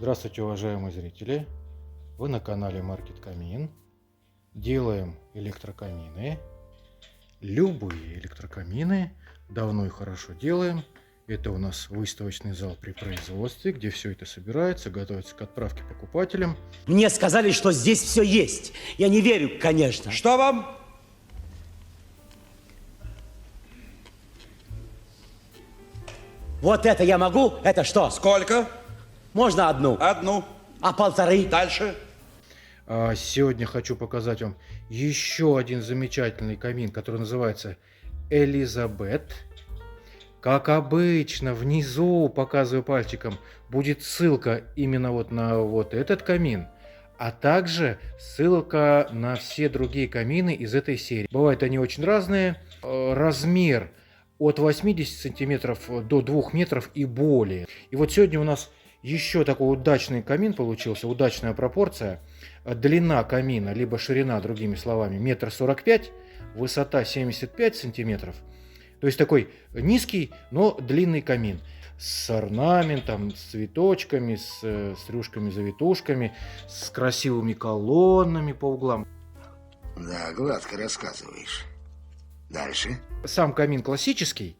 Здравствуйте, уважаемые зрители! Вы на канале Market Камин. Делаем электрокамины. Любые электрокамины. Давно и хорошо делаем. Это у нас выставочный зал при производстве, где все это собирается, готовится к отправке покупателям. Мне сказали, что здесь все есть. Я не верю, конечно. Что вам? Вот это я могу? Это что? Сколько? Можно одну? Одну. А полторы? Дальше. Сегодня хочу показать вам еще один замечательный камин, который называется Элизабет. Как обычно, внизу, показываю пальчиком, будет ссылка именно вот на вот этот камин, а также ссылка на все другие камины из этой серии. Бывают они очень разные. Размер от 80 сантиметров до 2 метров и более. И вот сегодня у нас еще такой удачный камин получился, удачная пропорция. Длина камина, либо ширина, другими словами, 1,45 м, высота 75 сантиметров. То есть такой низкий, но длинный камин. С орнаментом, с цветочками, с рюшками-завитушками, с красивыми колоннами по углам. Да, гладко рассказываешь. Дальше. Сам камин классический,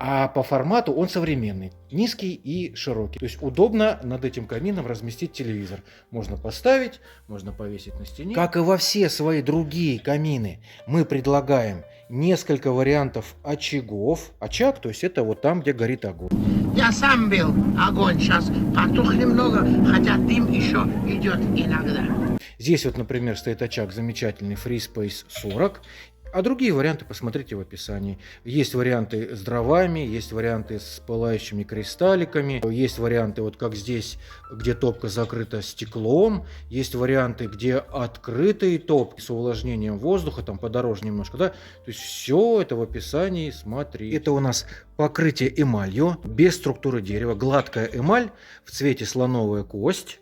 а по формату он современный, низкий и широкий. То есть удобно над этим камином разместить телевизор. Можно поставить, можно повесить на стене. Как и во все свои другие камины, мы предлагаем несколько вариантов очагов. Очаг, то есть это вот там, где горит огонь. Я сам был огонь, сейчас потух немного, хотя дым еще идет иногда. Здесь вот, например, стоит очаг замечательный FreeSpace 40. А другие варианты посмотрите в описании. Есть варианты с дровами, есть варианты с пылающими кристалликами, есть варианты вот как здесь, где топка закрыта стеклом, есть варианты, где открытые топки с увлажнением воздуха, там подороже немножко, да. То есть все это в описании, смотри. Это у нас покрытие эмалью, без структуры дерева, гладкая эмаль в цвете слоновая кость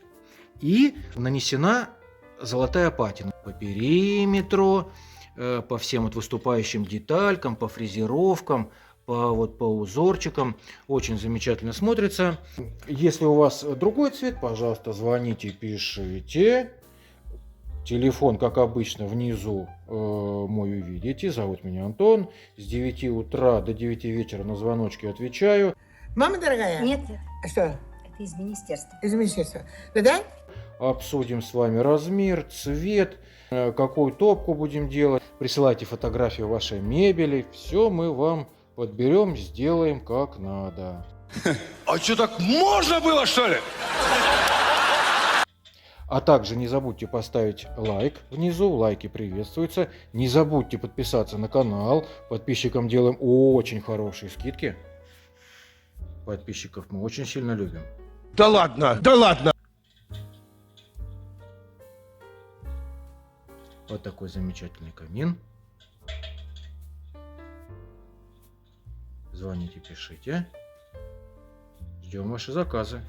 и нанесена золотая патина по периметру, по всем вот выступающим деталькам, по фрезеровкам, по узорчикам. Очень замечательно смотрится. Если у вас другой цвет, пожалуйста, звоните, пишите. Телефон, как обычно, внизу мой увидите. Зовут меня Антон. С 9 утра до 9 вечера на звоночки отвечаю. Мама дорогая? Нет, А что? это из министерства. Из министерства. Да? Обсудим с вами размер, цвет, какую топку будем делать. Присылайте фотографии вашей мебели. Все мы вам подберем, сделаем как надо. А что, так можно было, что ли? А также не забудьте поставить лайк внизу, лайки приветствуются. Не забудьте подписаться на канал. Подписчикам делаем очень хорошие скидки. Подписчиков мы очень сильно любим. Да ладно, да ладно. Вот такой замечательный камин. Звоните, пишите. Ждем ваши заказы.